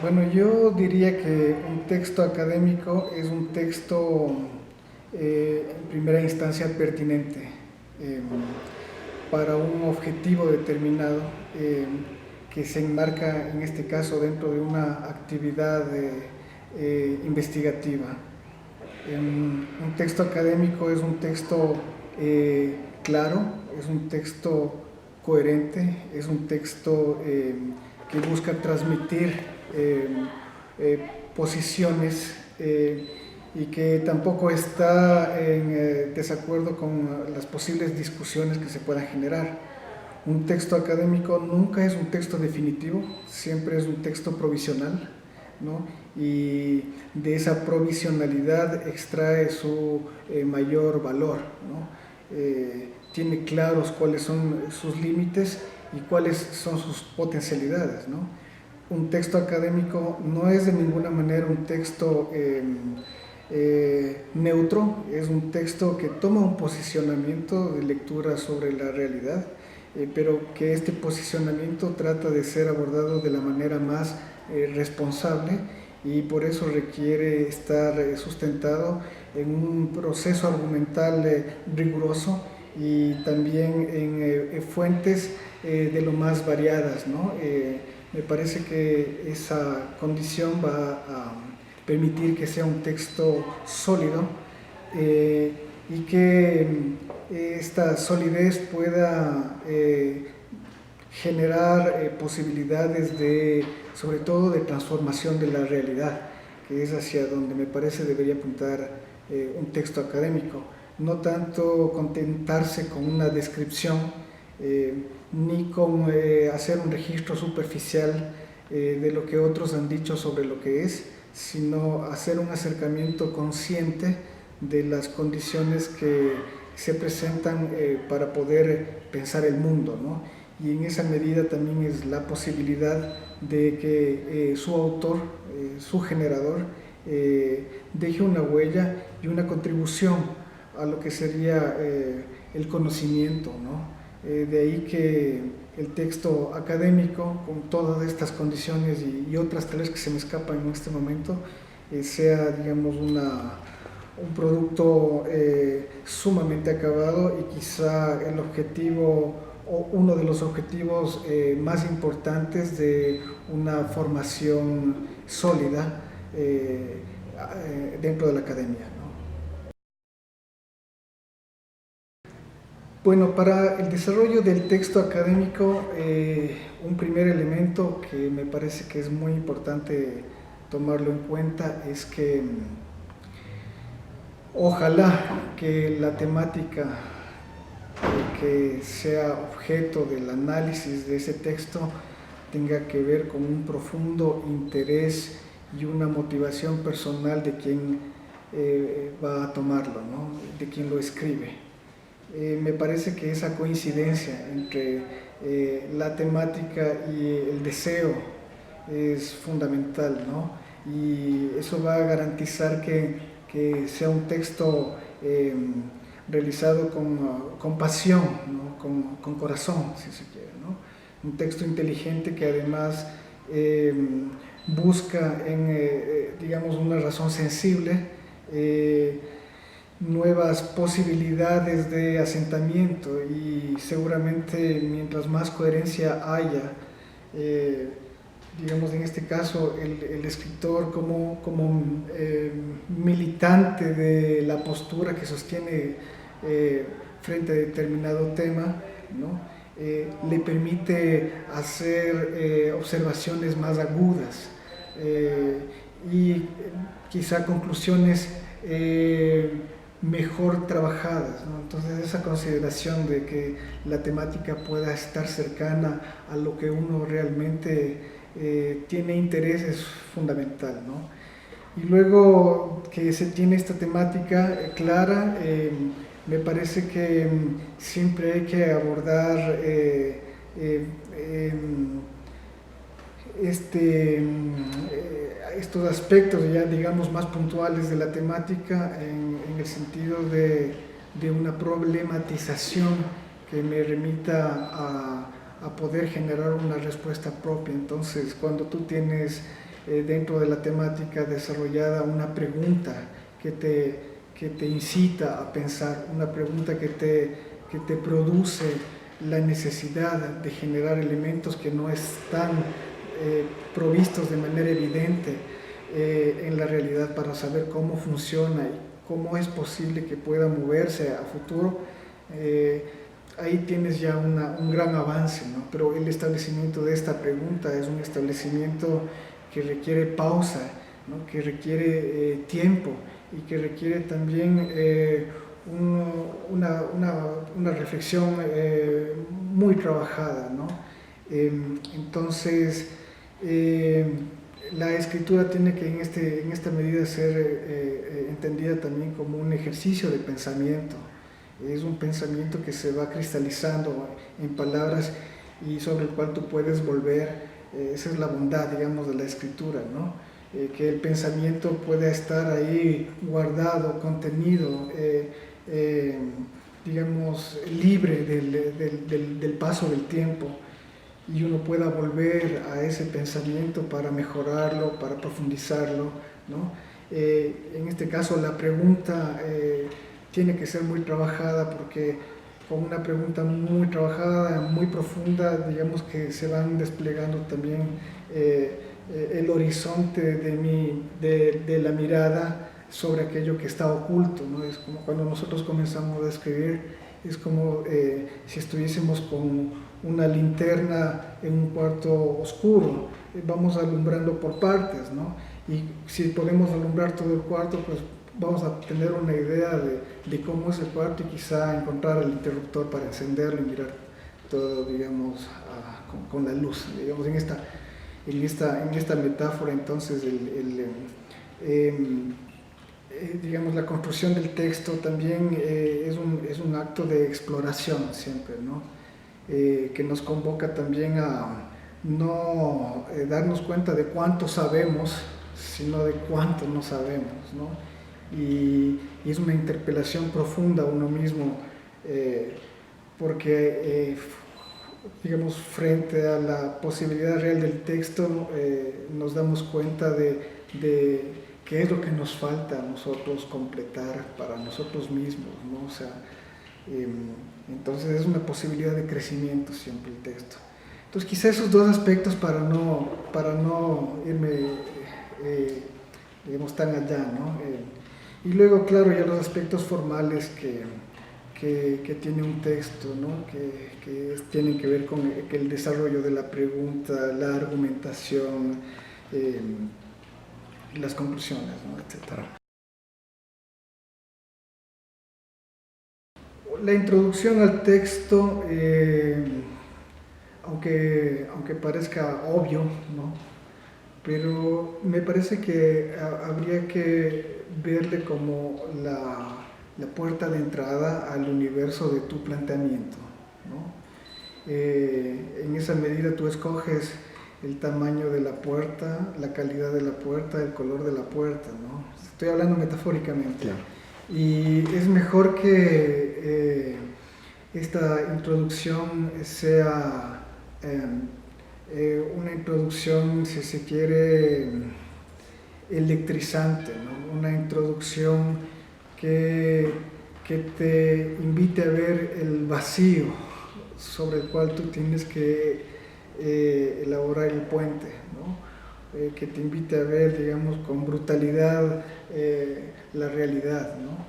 Bueno, yo diría que un texto académico es un texto en primera instancia pertinente eh, para un objetivo determinado que se enmarca en este caso dentro de una actividad investigativa. Un texto académico es un texto claro, es un texto coherente, es un texto que busca transmitir eh, posiciones y que tampoco está en desacuerdo con las posibles discusiones que se puedan generar. Un texto académico nunca es un texto definitivo, siempre es un texto provisional, ¿no? Y de esa provisionalidad extrae su mayor valor, ¿no? Tiene claros cuáles son sus límites y cuáles son sus potencialidades, ¿no? Un texto académico no es de ninguna manera un texto neutro, es un texto que toma un posicionamiento de lectura sobre la realidad, pero que este posicionamiento trata de ser abordado de la manera más responsable y por eso requiere estar sustentado en un proceso argumental riguroso y también en fuentes de lo más variadas, ¿no? Me parece que esa condición va a permitir que sea un texto sólido eh, y que esta solidez pueda generar posibilidades de, sobre todo, de transformación de la realidad, que es hacia donde me parece debería apuntar un texto académico. No tanto contentarse con una descripción, ni con hacer un registro superficial de lo que otros han dicho sobre lo que es, sino hacer un acercamiento consciente de las condiciones que se presentan para poder pensar el mundo, ¿no? Y en esa medida también es la posibilidad de que su autor, su generador, deje una huella y una contribución a lo que sería el conocimiento, ¿no? De ahí que el texto académico, con todas estas condiciones y otras tal vez que se me escapan en este momento, sea, digamos, un producto sumamente acabado y quizá el objetivo o uno de los objetivos más importantes de una formación sólida dentro de la academia, ¿no? Bueno, para el desarrollo del texto académico, un primer elemento que me parece que es muy importante tomarlo en cuenta es que ojalá que la temática que sea objeto del análisis de ese texto tenga que ver con un profundo interés y una motivación personal de quien va a tomarlo, ¿no? De quien lo escribe. Me parece que esa coincidencia entre la temática y el deseo es fundamental, ¿no? Y eso va a garantizar que sea un texto realizado con pasión, ¿no? Con corazón, si se quiere, ¿no? Un texto inteligente que además busca en, digamos, una razón sensible, nuevas posibilidades de asentamiento y seguramente mientras más coherencia haya, eh, digamos en este caso el escritor como militante de la postura que sostiene frente a determinado tema, ¿no? Le permite hacer observaciones más agudas y quizá conclusiones mejor trabajadas, ¿no? Entonces esa consideración de que la temática pueda estar cercana a lo que uno realmente tiene interés es fundamental, ¿no? Y luego que se tiene esta temática clara, me parece que siempre hay que abordar este, estos aspectos ya digamos más puntuales de la temática en el sentido de una problematización que me remita a poder generar una respuesta propia. Entonces, cuando tú tienes dentro de la temática desarrollada una pregunta que te incita a pensar, una pregunta que te produce la necesidad de generar elementos que no están provistos de manera evidente en la realidad para saber cómo funciona y cómo es posible que pueda moverse a futuro. Ahí tienes ya un gran avance, ¿no? Pero el establecimiento de esta pregunta es un establecimiento que requiere pausa, ¿no? Que requiere tiempo y que requiere también una reflexión muy trabajada, ¿no? Entonces, la escritura tiene que en esta medida ser entendida también como un ejercicio de pensamiento. Es un pensamiento que se va cristalizando en palabras y sobre el cual tú puedes volver. Esa es la bondad, digamos, de la escritura, ¿no? Que el pensamiento pueda estar ahí guardado, contenido, digamos, libre del paso del tiempo, y uno pueda volver a ese pensamiento para mejorarlo, para profundizarlo, ¿no? En este caso la pregunta tiene que ser muy trabajada, porque con una pregunta muy trabajada, muy profunda, digamos que se van desplegando también el horizonte de la mirada sobre aquello que está oculto, ¿no? Es como cuando nosotros comenzamos a escribir, es como si estuviésemos con una linterna en un cuarto oscuro, vamos alumbrando por partes, ¿no? Y si podemos alumbrar todo el cuarto, pues vamos a tener una idea de cómo es el cuarto y quizá encontrar el interruptor para encenderlo y mirar todo, digamos, con la luz, digamos, en esta metáfora. Entonces, digamos, la construcción del texto también es un acto de exploración siempre, ¿no? Que nos convoca también a no darnos cuenta de cuánto sabemos, sino de cuánto no sabemos, ¿no? Y es una interpelación profunda a uno mismo, porque digamos, frente a la posibilidad real del texto, nos damos cuenta de qué es lo que nos falta a nosotros completar para nosotros mismos, ¿no? O sea, entonces es una posibilidad de crecimiento siempre el texto. Entonces quizá esos dos aspectos para no irme, digamos, tan allá, ¿no? Y luego, claro, ya los aspectos formales que tiene un texto, ¿no? Que tienen que ver con el desarrollo de la pregunta, la argumentación, las conclusiones, ¿no? Etcétera. La introducción al texto, aunque parezca obvio, ¿no? Pero me parece que habría que verle como la puerta de entrada al universo de tu planteamiento, ¿no? En esa medida tú escoges el tamaño de la puerta, la calidad de la puerta, el color de la puerta, ¿no? Estoy hablando metafóricamente. Claro. Y es mejor que esta introducción sea una introducción, si se quiere, electrizante, ¿no? Una introducción que te invite a ver el vacío sobre el cual tú tienes que elaborar el puente, ¿no? Que te invite a ver, digamos, con brutalidad la realidad, ¿no?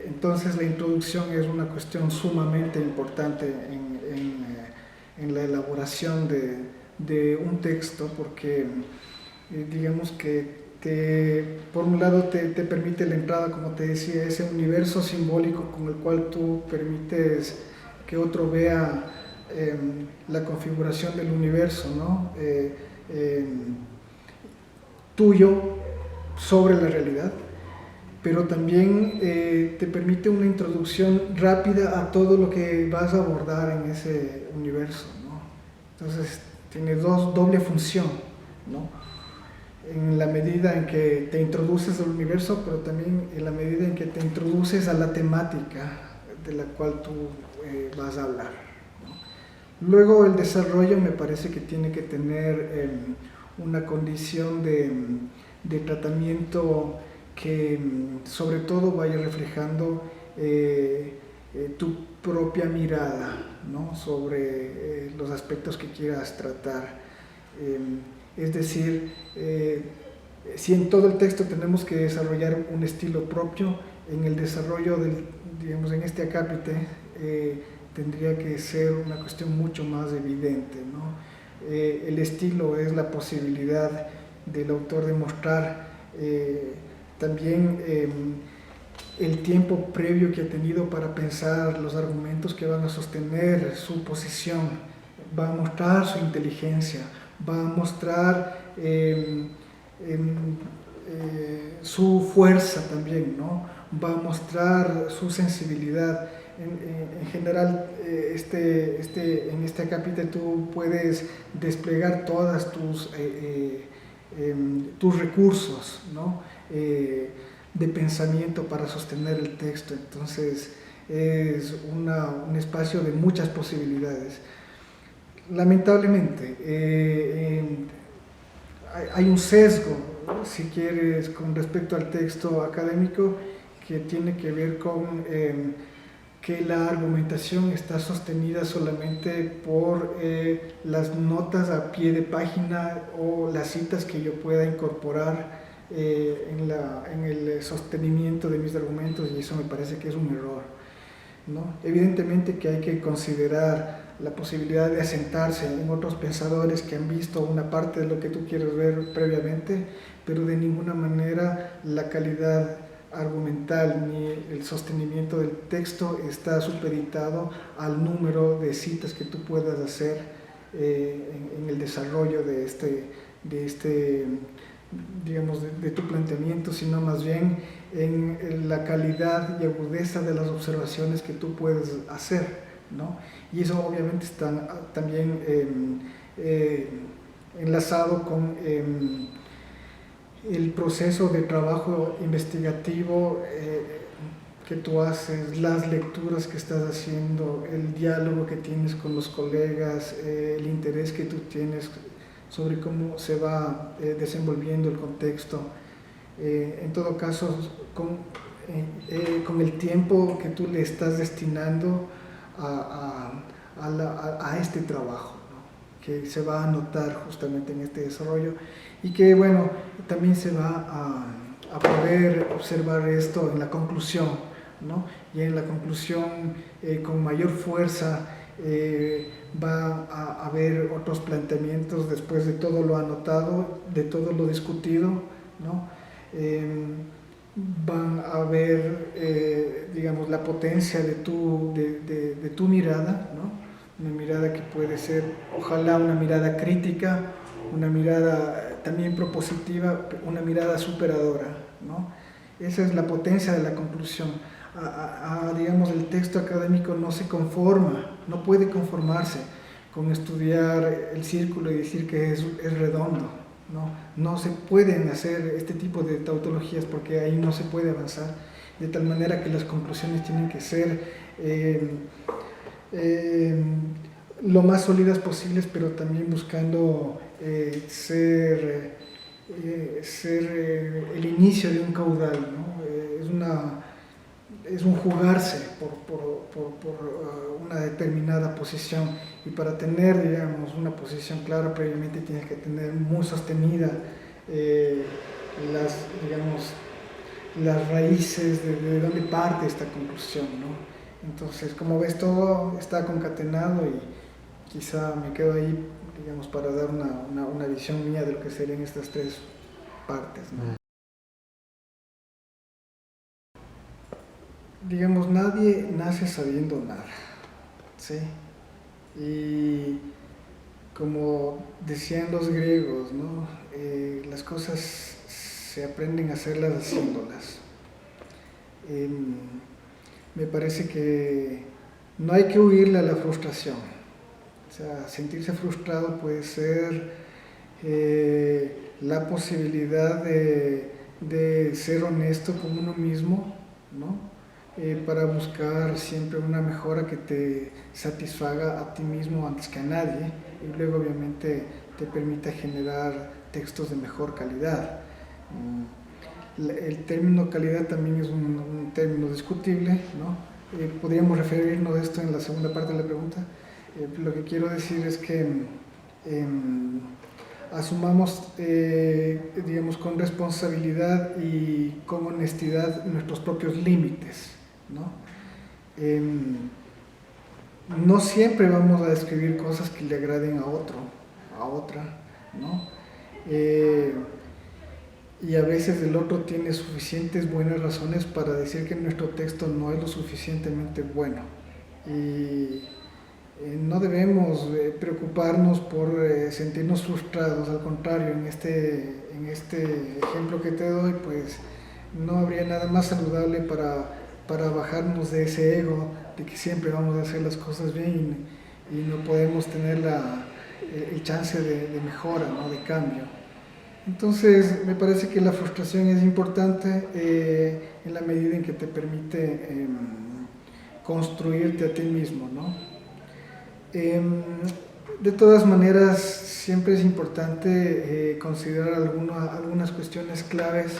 Entonces la introducción es una cuestión sumamente importante en la elaboración de un texto, porque digamos que por un lado te permite la entrada, como te decía, ese universo simbólico con el cual tú permites que otro vea la configuración del universo, ¿no? Tuyo sobre la realidad, pero también te permite una introducción rápida a todo lo que vas a abordar en ese universo, ¿no? Entonces tiene doble función, ¿no? En la medida en que te introduces al universo, pero también en la medida en que te introduces a la temática de la cual tú vas a hablar, ¿no? Luego el desarrollo me parece que tiene que tener una condición de tratamiento que sobre todo vaya reflejando tu propia mirada, ¿no?, sobre los aspectos que quieras tratar. Es decir, si en todo el texto tenemos que desarrollar un estilo propio, en el desarrollo digamos, en este acápite, tendría que ser una cuestión mucho más evidente, ¿no? El estilo es la posibilidad del autor de mostrar también el tiempo previo que ha tenido para pensar los argumentos que van a sostener su posición, va a mostrar su inteligencia, va a mostrar su fuerza también, ¿no? Va a mostrar su sensibilidad. En general, en este capítulo tú puedes desplegar todas tus recursos, ¿no?, de pensamiento para sostener el texto. Entonces es un espacio de muchas posibilidades. Lamentablemente hay un sesgo, ¿no?, si quieres, con respecto al texto académico, que tiene que ver con que la argumentación está sostenida solamente por las notas a pie de página o las citas que yo pueda incorporar en el sostenimiento de mis argumentos, y eso me parece que es un error, ¿no? Evidentemente que hay que considerar la posibilidad de asentarse en otros pensadores que han visto una parte de lo que tú quieres ver previamente, pero de ninguna manera la calidad argumental ni el sostenimiento del texto está supeditado al número de citas que tú puedas hacer en el desarrollo digamos, de tu planteamiento, sino más bien en la calidad y agudeza de las observaciones que tú puedes hacer, ¿no? Y eso obviamente está también enlazado con el proceso de trabajo investigativo que tú haces, las lecturas que estás haciendo, el diálogo que tienes con los colegas, el interés que tú tienes sobre cómo se va desenvolviendo el contexto. En todo caso, con el tiempo que tú le estás destinando a este trabajo, ¿no?, que se va a notar justamente en este desarrollo, y que, bueno, también se va a poder observar esto en la conclusión, ¿no? Y en la conclusión, con mayor fuerza, va a haber otros planteamientos después de todo lo anotado, de todo lo discutido, ¿no? Van a ver, digamos, la potencia de tu mirada, ¿no? Una mirada que puede ser, ojalá, una mirada crítica, una mirada también propositiva, una mirada superadora, ¿no? Esa es la potencia de la conclusión. Digamos, el texto académico no se conforma, no puede conformarse con estudiar el círculo y decir que es redondo, ¿no? No se pueden hacer este tipo de tautologías porque ahí no se puede avanzar, de tal manera que las conclusiones tienen que ser lo más sólidas posibles, pero también buscando ser el inicio de un caudal, ¿no? Es un jugarse por una determinada posición, y para tener, digamos, una posición clara previamente tienes que tener muy sostenida las raíces de dónde parte esta conclusión, ¿no? Entonces, como ves, todo está concatenado, y quizá me quedo ahí, digamos, para dar una visión mía de lo que serían estas tres partes, ¿no? Digamos, nadie nace sabiendo nada, ¿sí? Y como decían los griegos, ¿no? Las cosas se aprenden a hacerlas haciéndolas. Me parece que no hay que huirle a la frustración. O sea, sentirse frustrado puede ser la posibilidad de ser honesto con uno mismo, ¿no? Para buscar siempre una mejora que te satisfaga a ti mismo antes que a nadie, y luego obviamente te permita generar textos de mejor calidad. El término calidad también es un término discutible, ¿no? Podríamos referirnos a esto en la segunda parte de la pregunta. Lo que quiero decir es que asumamos, digamos, con responsabilidad y con honestidad nuestros propios límites, ¿no? No siempre vamos a escribir cosas que le agraden a otro, a otra, ¿no? Y a veces el otro tiene suficientes buenas razones para decir que nuestro texto no es lo suficientemente bueno. Y no debemos preocuparnos por sentirnos frustrados, al contrario, en este ejemplo que te doy, pues no habría nada más saludable para bajarnos de ese ego de que siempre vamos a hacer las cosas bien y no podemos tener el chance de mejora, ¿no? De cambio. Entonces me parece que la frustración es importante en la medida en que te permite construirte a ti mismo, ¿no? De todas maneras, siempre es importante considerar algunas cuestiones claves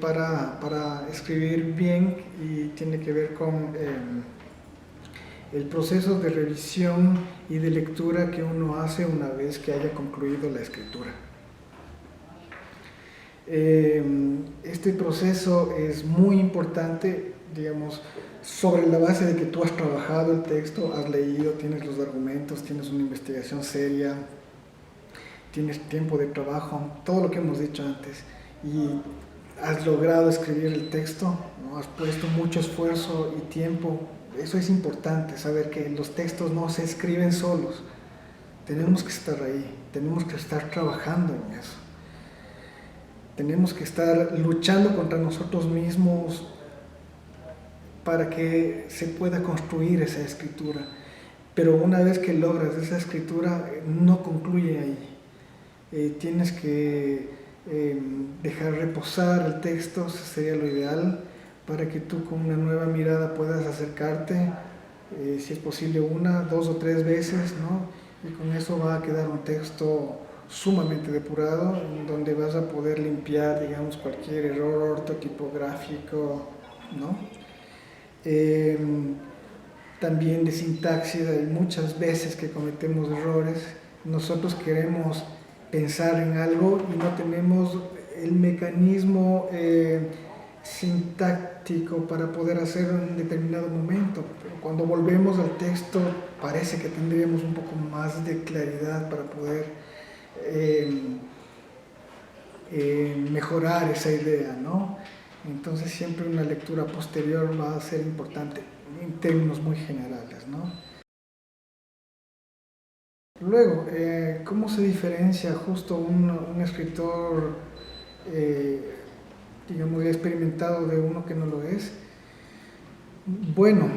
para escribir bien, y tiene que ver con el proceso de revisión y de lectura que uno hace una vez que haya concluido la escritura. Este proceso es muy importante, digamos, sobre la base de que tú has trabajado el texto, has leído, tienes los argumentos, tienes una investigación seria, tienes tiempo de trabajo, todo lo que hemos dicho antes, y has logrado escribir el texto, ¿no? Has puesto mucho esfuerzo y tiempo. Eso es importante, saber que los textos no se escriben solos. Tenemos que estar ahí, tenemos que estar trabajando en eso. Tenemos que estar luchando contra nosotros mismos para que se pueda construir esa escritura. Pero una vez que logras esa escritura, no concluye ahí. Tienes que dejar reposar el texto, sería lo ideal, para que tú con una nueva mirada puedas acercarte, si es posible 1, 2 o 3 veces, ¿no? Y con eso va a quedar un texto sumamente depurado, en donde vas a poder limpiar, digamos, cualquier error ortotipográfico, ¿no? También de sintaxis. Hay muchas veces que cometemos errores. Nosotros queremos pensar en algo y no tenemos el mecanismo sintáctico para poder hacerlo en un determinado momento. Pero cuando volvemos al texto parece que tendríamos un poco más de claridad para poder mejorar esa idea, ¿no? Entonces siempre una lectura posterior va a ser importante en términos muy generales, ¿no? Luego, ¿cómo se diferencia justo un escritor, digamos, experimentado de uno que no lo es? Bueno,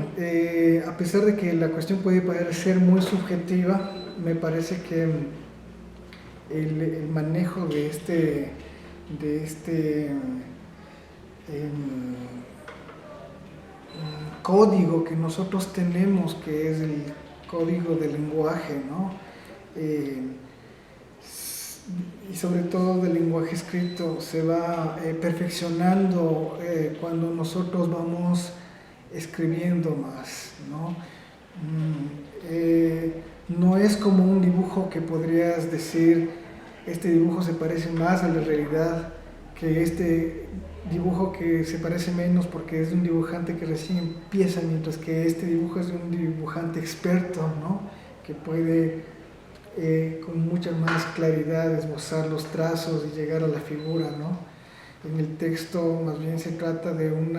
a pesar de que la cuestión puede parecer muy subjetiva, me parece que el manejo de este código que nosotros tenemos, que es el código del lenguaje, ¿no? Y sobre todo del lenguaje escrito, se va perfeccionando cuando nosotros vamos escribiendo más, ¿no? No es como un dibujo que podrías decir, este dibujo se parece más a la realidad que este dibujo que se parece menos porque es de un dibujante que recién empieza, mientras que este dibujo es de un dibujante experto, ¿no? Que puede con mucha más claridad esbozar los trazos y llegar a la figura, ¿no? En el texto más bien se trata de un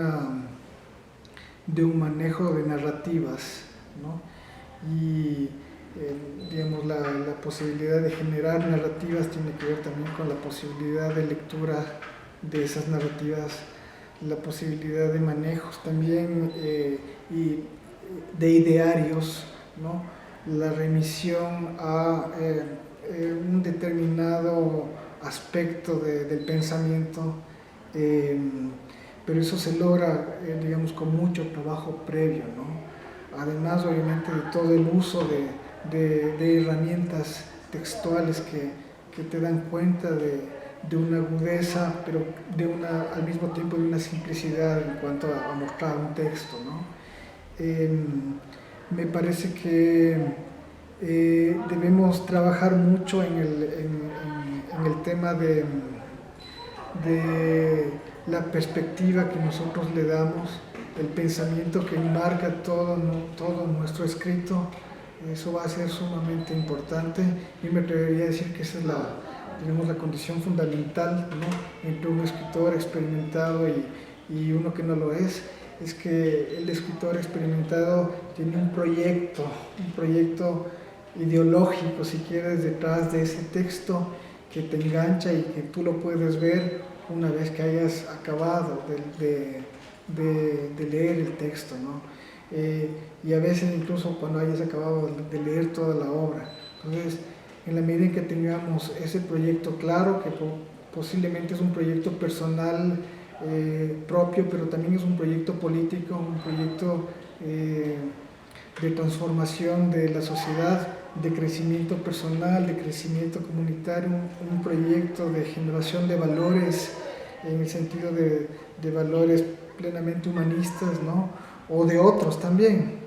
manejo de narrativas, ¿no? Y digamos, la posibilidad de generar narrativas tiene que ver también con la posibilidad de lectura de esas narrativas, la posibilidad de manejos también y de idearios, ¿no? La remisión a un determinado aspecto del pensamiento, pero eso se logra, digamos, con mucho trabajo previo, ¿no? Además, obviamente, de todo el uso de herramientas textuales que te dan cuenta de una agudeza, pero al mismo tiempo de una simplicidad en cuanto a mostrar un texto, ¿no? Me parece que debemos trabajar mucho en el tema de la perspectiva que nosotros le damos, el pensamiento que enmarca todo nuestro escrito. Eso va a ser sumamente importante y me atrevería a decir que esa es la condición fundamental, ¿no?, entre un escritor experimentado y uno que no lo es que el escritor experimentado tiene un proyecto ideológico, si quieres, detrás de ese texto que te engancha y que tú lo puedes ver una vez que hayas acabado de leer el texto, ¿no? Y a veces incluso cuando hayas acabado de leer toda la obra. Entonces, en la medida en que tengamos ese proyecto claro, que posiblemente es un proyecto personal propio, pero también es un proyecto político, un proyecto de transformación de la sociedad, de crecimiento personal, de crecimiento comunitario, un proyecto de generación de valores, en el sentido de valores plenamente humanistas, ¿no?, o de otros también.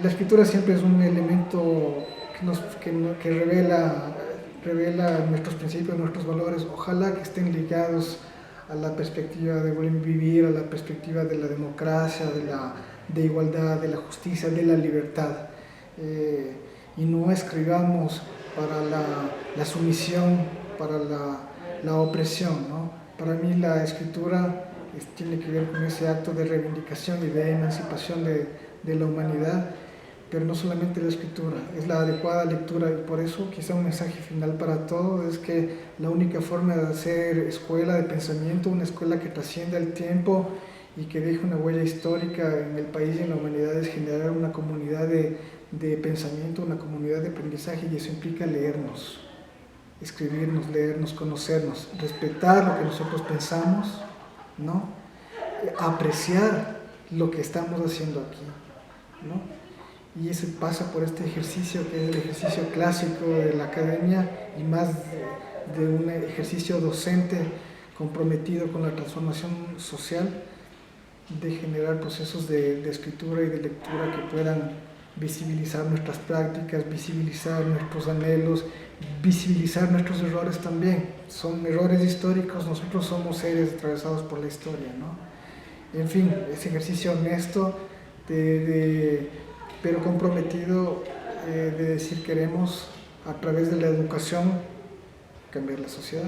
La escritura siempre es un elemento que revela nuestros principios, nuestros valores. Ojalá que estén ligados a la perspectiva de buen vivir, a la perspectiva de la democracia, de igualdad, de la justicia, de la libertad. Y no escribamos para la sumisión, para la opresión, ¿no? Para mí la escritura tiene que ver con ese acto de reivindicación y de emancipación de la humanidad, pero no solamente la escritura, es la adecuada lectura, y por eso quizá un mensaje final para todos es que la única forma de hacer escuela de pensamiento, una escuela que trascienda el tiempo y que deje una huella histórica en el país y en la humanidad, es generar una comunidad de pensamiento, una comunidad de aprendizaje, y eso implica leernos, escribirnos, leernos, conocernos, respetar lo que nosotros pensamos, ¿no?, apreciar lo que estamos haciendo aquí, ¿no? Y ese pasa por este ejercicio que es el ejercicio clásico de la academia, y más de un ejercicio docente comprometido con la transformación social, de generar procesos de escritura y de lectura que puedan visibilizar nuestras prácticas, visibilizar nuestros anhelos, visibilizar nuestros errores también. Son errores históricos, nosotros somos seres atravesados por la historia, ¿no? En fin, ese ejercicio honesto pero comprometido, de decir queremos, a través de la educación, cambiar la sociedad.